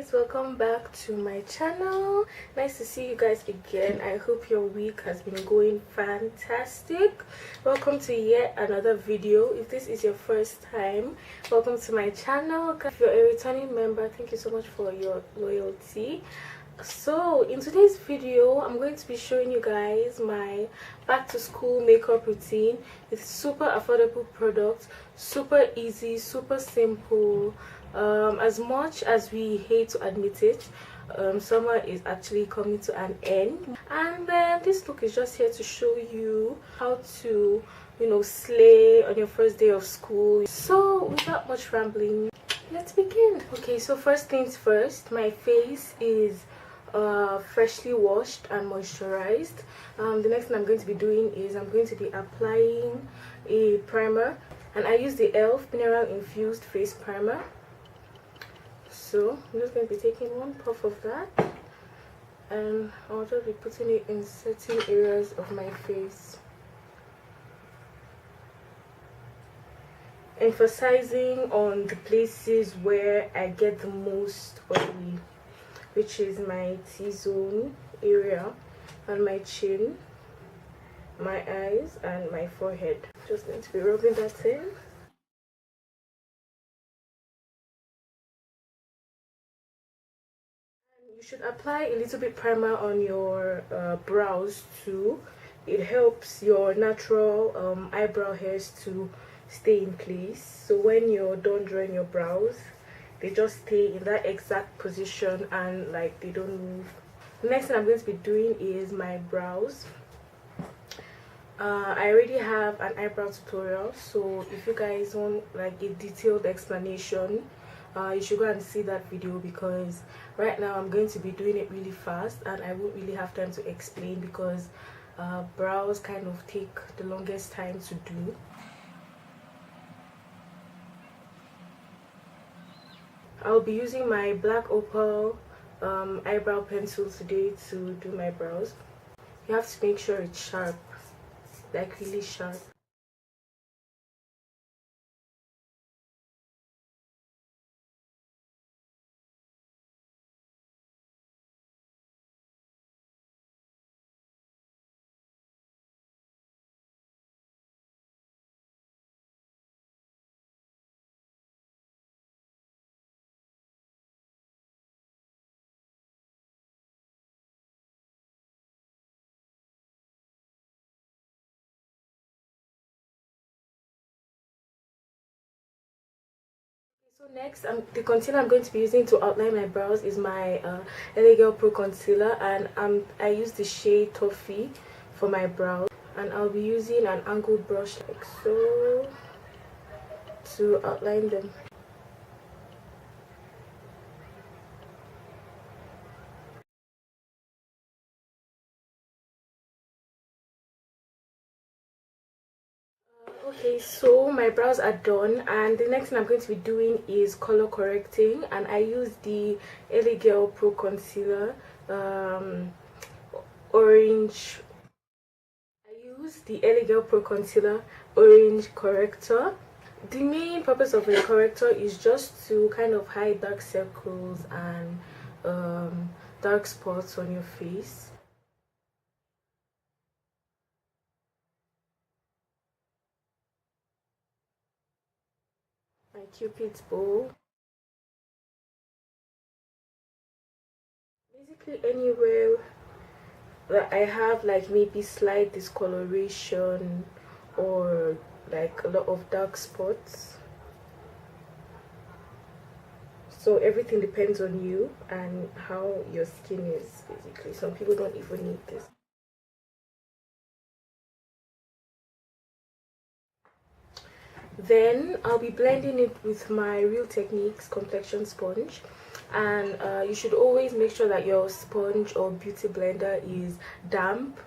guys, welcome back to my channel. Nice to see you guys again. I hope your week has been going fantastic. Welcome to yet another video. If this is your first time, welcome to my channel. If you're a returning member, thank you so much for your loyalty. So in today's video, I'm going to be showing you guys my back to school makeup routine with super affordable products, super easy, super simple. As much as we hate to admit it, summer is actually coming to an end, and then this look is just here to show you how to, slay on your first day of school. So without much rambling, let's begin. Okay, so first things first, my face is freshly washed and moisturized. The next thing I'm going to be doing is I'm going to be applying a primer, and I use the e.l.f. mineral infused face primer. So I'm just going to be taking one puff of that, and I'll just be putting it in certain areas of my face, emphasizing on the places where I get the most oily, which is my T-zone area and my chin, my eyes, and my forehead. Just going to be rubbing that in. You should apply a little bit primer on your brows too. It helps your natural eyebrow hairs to stay in place. So when you're done drawing your brows, they just stay in that exact position and like they don't move. The next thing I'm going to be doing is my brows. I already have an eyebrow tutorial, so if you guys want like a detailed explanation, you should go and see that video, because right now I'm going to be doing it really fast and I won't really have time to explain, because brows kind of take the longest time to do. I'll be using my black opal eyebrow pencil today to do my brows. You have to make sure it's sharp, like really sharp. So next, the concealer I'm going to be using to outline my brows is my Eyebrow Pro Concealer, and I use the shade Toffee for my brows, and I'll be using an angled brush like so to outline them. Okay, so my brows are done, and the next thing I'm going to be doing is color correcting, and I use the Eyebrow Pro Concealer orange. I use the Eyebrow Pro Concealer orange corrector. The main purpose of the corrector is just to kind of hide dark circles and dark spots on your face. My Cupid's bow. Basically anywhere that I have like maybe slight discoloration or like a lot of dark spots. So everything depends on you and how your skin is, basically. Some people don't even need this. Then I'll be blending it with my Real Techniques complexion sponge, and you should always make sure that your sponge or beauty blender is damp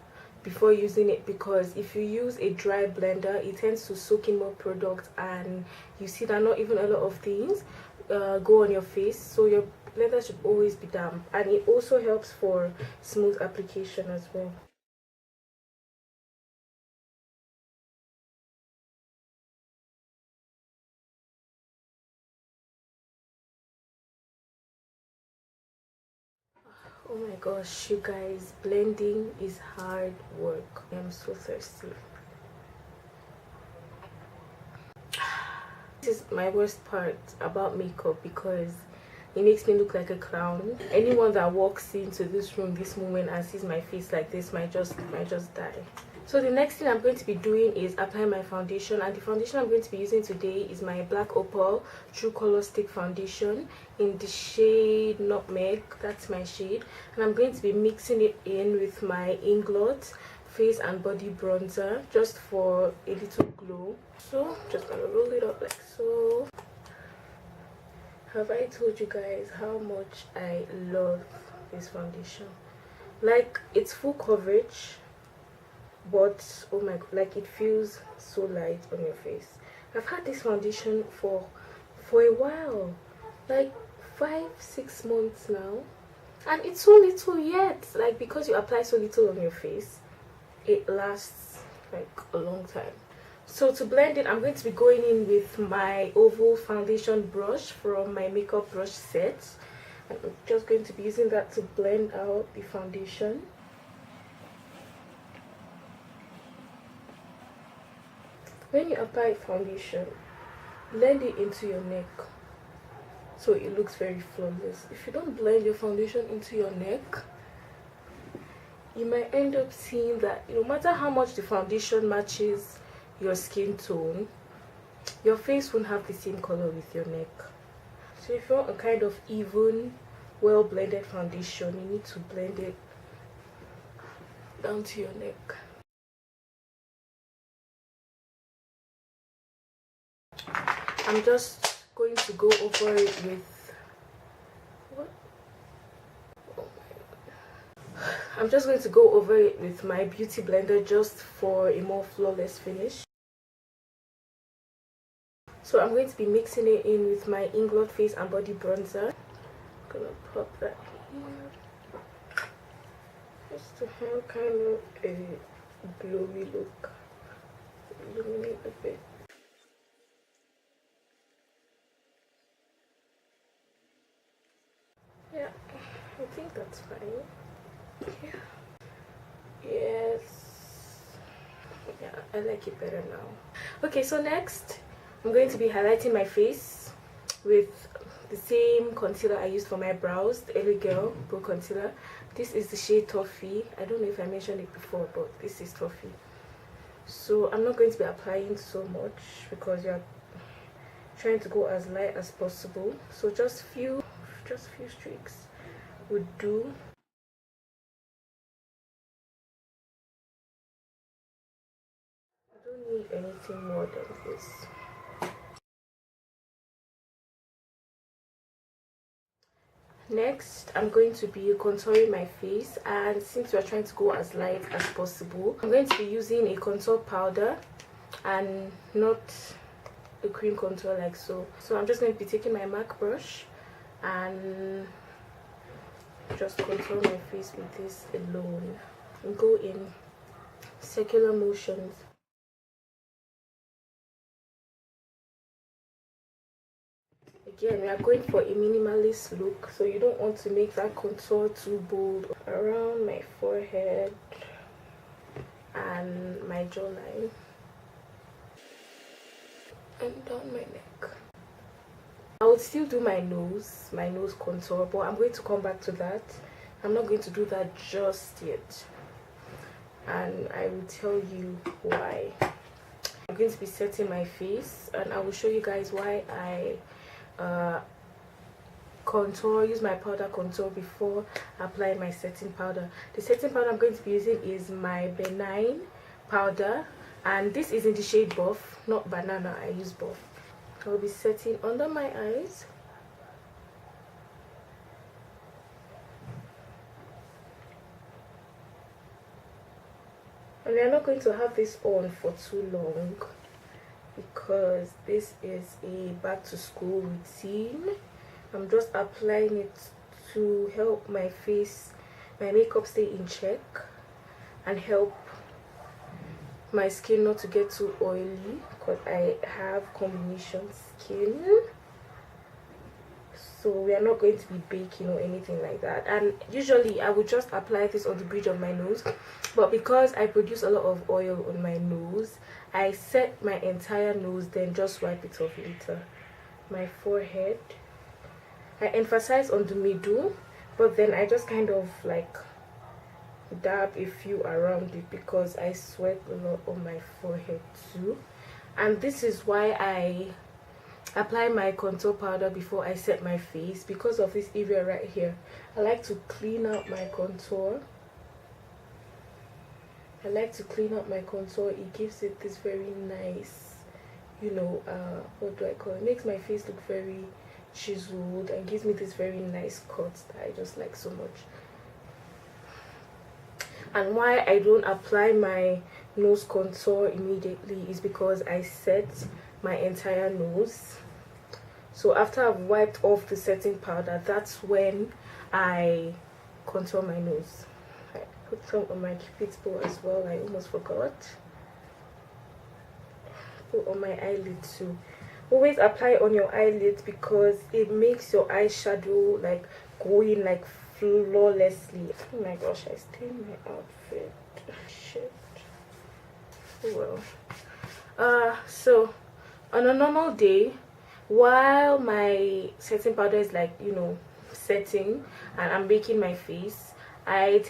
before using it, because if you use a dry blender, it tends to soak in more product, and you see that not even a lot of things go on your face. So your blender should always be damp, and it also helps for smooth application as well. Oh my gosh, you guys, blending is hard work. I'm so thirsty. This is my worst part about makeup because it makes me look like a clown. Anyone that walks into this room this moment and sees my face like this might just die. So the next thing I'm going to be doing is applying my foundation, and the foundation I'm going to be using today is my Black Opal True Color Stick Foundation in the shade Nutmeg. That's my shade, and I'm going to be mixing it in with my Inglot face and body bronzer just for a little glow. So just gonna roll it up like so. Have I told you guys how much I love this foundation? Like, it's full coverage, but oh my god, like, it feels so light on your face. I've had this foundation for a while, like 5-6 months now, and it's so little yet. Like, because you apply so little on your face, it lasts like a long time. So to blend it, I'm going to be going in with my oval foundation brush from my makeup brush set, and I'm just going to be using that to blend out the foundation. When you apply foundation, blend it into your neck so it looks very flawless. If you don't blend your foundation into your neck, you might end up seeing that no matter how much the foundation matches your skin tone, your face won't have the same color with your neck. So if you want a kind of even, well blended foundation, you need to blend it down to your neck. I'm just going to go over it with what? Oh my god. I'm just going to go over it with my beauty blender just for a more flawless finish. So I'm going to be mixing it in with my Inglot face and body bronzer. I'm gonna pop that here just to have kind of a glowy look. Illuminate a bit. Yeah, I think that's fine. Yeah. Yes. Yeah, I like it better now. Okay, so next I'm going to be highlighting my face with the same concealer I used for my brows, the LA Girl Pro Concealer. This is the shade Toffee. I don't know if I mentioned it before, but this is Toffee. So I'm not going to be applying so much because you're trying to go as light as possible. So just few streaks would do. I don't need anything more than this. Next, I'm going to be contouring my face, and since we're trying to go as light as possible, I'm going to be using a contour powder and not a cream contour like so. So I'm just going to be taking my MAC brush and just contour my face with this alone and go in circular motions. Again, we are going for a minimalist look, so you don't want to make that contour too bold. Around my forehead and my jawline and down my neck. I would still do my nose contour, but I'm going to come back to that. I'm not going to do that just yet, and I will tell you why. I'm going to be setting my face, and I will show you guys why I use my powder contour before applying my setting powder. The setting powder I'm going to be using is my Benign powder, and this is in the shade Buff, not Banana. I use Buff. I'll be setting under my eyes, and we're not going to have this on for too long because this is a back to school routine. I'm just applying it to help my face, my makeup stay in check, and help my skin not to get too oily because I have combination skin. so we are not going to be baking or anything like that. And usually I would just apply this on the bridge of my nose, but because I produce a lot of oil on my nose, I set my entire nose, then just wipe it off later. My forehead, I emphasize on the middle, but then I just kind of like dab a few around it because I sweat a lot on my forehead too. And this is why I apply my contour powder before I set my face, because of this area right here. I like to clean out my contour. It gives it this very nice, you know, what do I call it? It makes my face look very chiseled and gives me this very nice cut that I just like so much. And why I don't apply my nose contour immediately is because I set my entire nose. So after I've wiped off the setting powder, that's when I contour my nose. I put some on my cupid's bow as well, I almost forgot. Put on my eyelid too. Always apply on your eyelid because it makes your eyeshadow like go in like flawlessly. Oh my gosh, I stained my outfit. Shit. Oh well. So on a normal day, while my setting powder is like, you know, setting and I'm making my face, I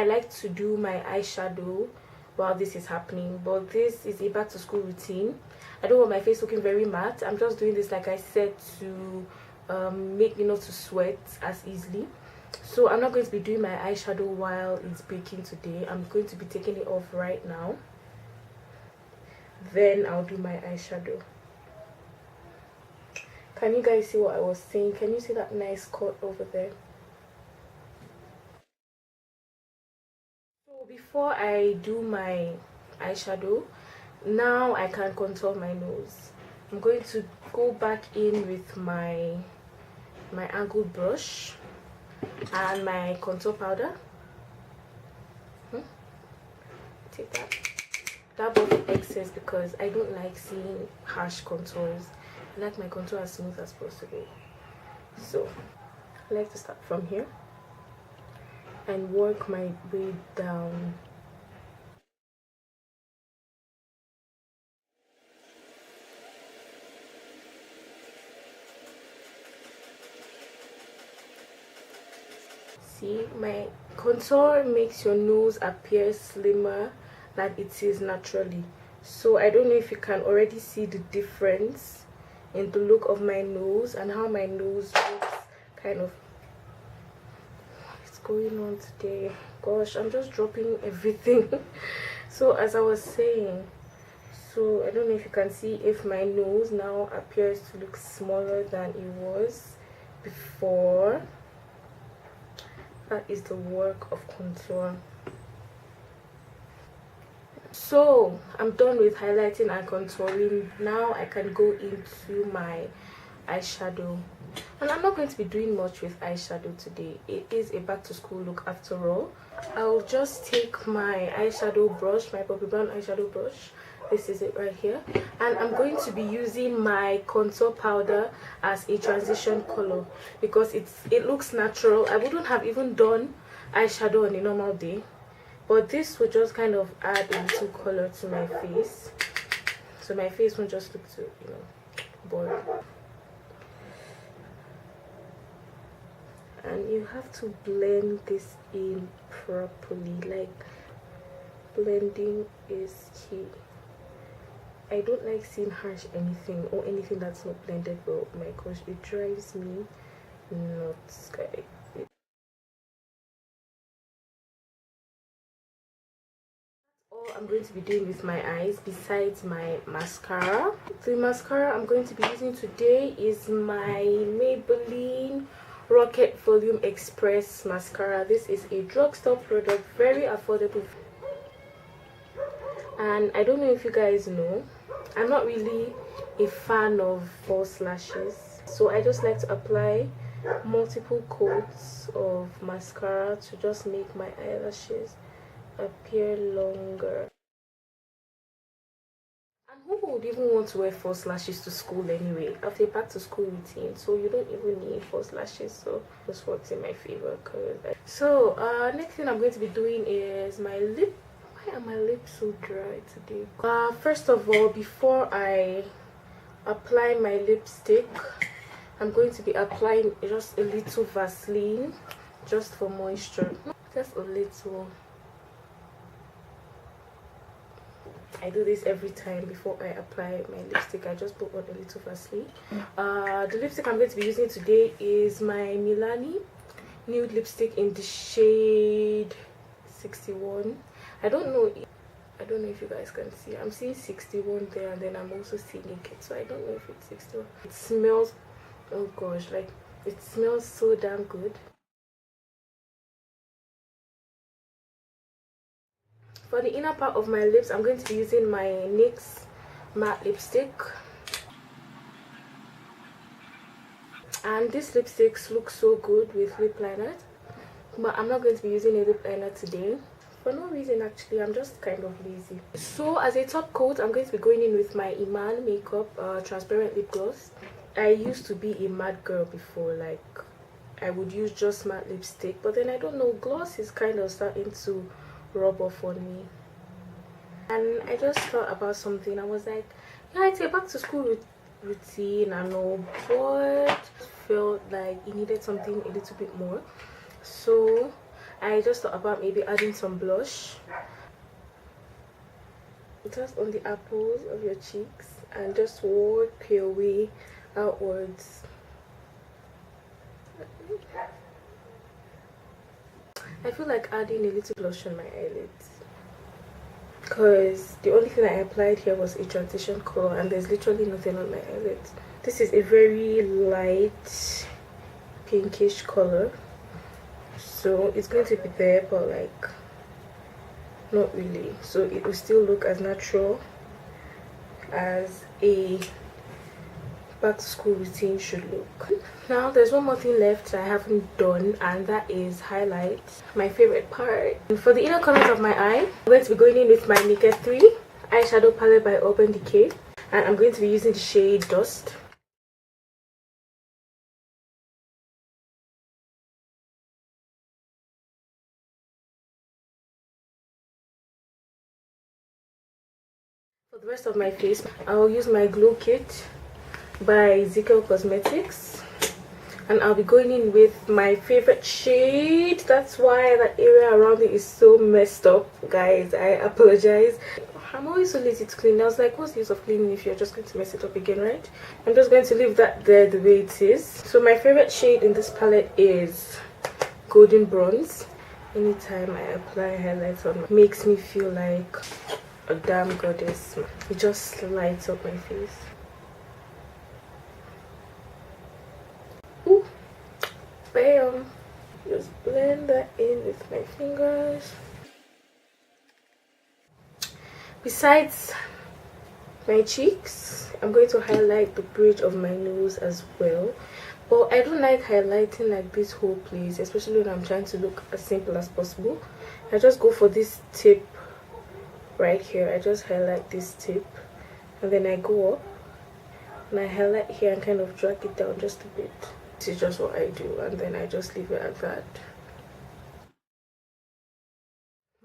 like to do my eyeshadow while this is happening. But this is a back to school routine. I don't want my face looking very matte. I'm just doing this, like I said, to make me not to sweat as easily. So I'm not going to be doing my eyeshadow while it's baking today. I'm going to be taking it off right now, then I'll do my eyeshadow. Can you guys see what I was saying? Can you see that nice cut over there? So before I do my eyeshadow, now I can contour my nose. I'm going to go back in with my angled brush and my contour powder. Take that. Dab off the excess because I don't like seeing harsh contours. I like my contour as smooth as possible. So I like to start from here and work my way down. See, my contour makes your nose appear slimmer than it is naturally. So I don't know if you can already see the difference in the look of my nose and how my nose looks. Kind of, what's going on today? Gosh, I'm just dropping everything. So as I was saying, so I don't know if you can see if my nose now appears to look smaller than it was before. That is the work of contour. So I'm done with highlighting and contouring. Now I can go into my eyeshadow, and I'm not going to be doing much with eyeshadow today. It is a back to school look after all. I'll just take my eyeshadow brush, my Poppy Brown eyeshadow brush. This is it right here, and I'm going to be using my contour powder as a transition color because it looks natural. I wouldn't have even done eyeshadow on a normal day, but this will just kind of add a little color to my face, so my face won't just look too, you know, boring. And you have to blend this in properly. Like, blending is key. I don't like seeing harsh anything or anything that's not blended well. Oh my gosh, it drives me nuts, guys. All I'm going to be doing with my eyes besides my mascara. The mascara I'm going to be using today is my Maybelline Rocket Volume Express mascara. This is a drugstore product, very affordable. And I don't know if you guys know, I'm not really a fan of false lashes, so I just like to apply multiple coats of mascara to just make my eyelashes appear longer. And who would even want to wear false lashes to school anyway after a back to school routine, so you don't even need false lashes. So this works in my favor. So next thing I'm going to be doing is my lip. Why are my lips so dry today? First of all, before I apply my lipstick, I'm going to be applying just a little Vaseline just for moisture. Just a little. I do this every time before I apply my lipstick. I just put on a little Vaseline. The lipstick I'm going to be using today is my Milani nude lipstick in the shade 61. I don't know if you guys can see. I'm seeing 61 there, and then I'm also seeing it, so I don't know if it's 61. It smells, oh gosh, like it smells so damn good. For the inner part of my lips, I'm going to be using my NYX matte lipstick. And this lipstick looks so good with lip liner, but I'm not going to be using a lip liner today. For no reason actually, I'm just kind of lazy. So as a top coat, I'm going to be going in with my Iman Makeup transparent lip gloss. I used to be a matte girl before, like I would use just matte lipstick, but then I don't know, gloss is kind of starting to rub off on me. And I just thought about something. I was like, yeah, it's a back to school routine, I know, but felt like it needed something a little bit more. So I just thought about maybe adding some blush just on the apples of your cheeks and just work your way outwards. I feel like adding a little blush on my eyelids, because the only thing I applied here was a transition color and there's literally nothing on my eyelids. This is a very light pinkish color, so it's going to be there, but like not really, so it will still look as natural as a back to school routine should look. Now there's one more thing left I haven't done, and that is highlight, my favorite part. And for the inner corners of my eye, I'm going to be going in with my Naked 3 eyeshadow palette by Urban Decay, and I'm going to be using the shade Dust. For the rest of my face, I'll use my Glow Kit by Ezekiel Cosmetics, and I'll be going in with my favorite shade. That's why that area around it is so messed up, guys. I apologize. I'm always so lazy to clean. I was like, what's the use of cleaning if you're just going to mess it up again, right? I'm just going to leave that there the way it is. So my favorite shade in this palette is Golden Bronze. Anytime I apply highlights on my, makes me feel like a damn goddess. It just lights up my face. Ooh, bam! Just blend that in with my fingers. Besides my cheeks, I'm going to highlight the bridge of my nose as well. But I don't like highlighting like this whole place, especially when I'm trying to look as simple as possible. I just go for this tip right here. I just highlight this tip, and then I go up and I highlight here and kind of drag it down just a bit. This is just what I do, and then I just leave it at that.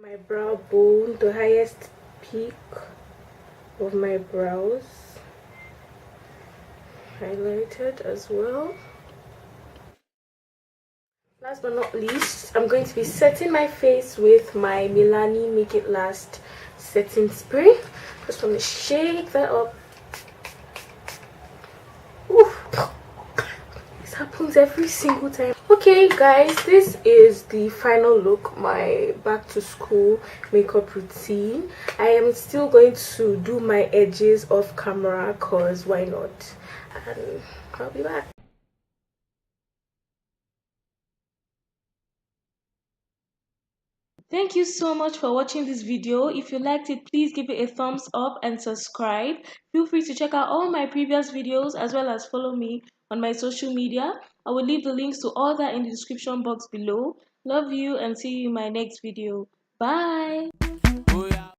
My brow bone, the highest peak of my brows, highlighted as well. Last but not least, I'm going to be setting my face with my Milani Make It Last setting spray. Just want to shake that up. Oof. This happens every single time. Okay guys, this is the final look, my back to school makeup routine. I am still going to do my edges off camera, cause why not, and I'll be back. Thank you so much for watching this video. If you liked it, please give it a thumbs up and subscribe. Feel free to check out all my previous videos as well as follow me on my social media. I will leave the links to all that in the description box below. Love you and see you in my next video. Bye!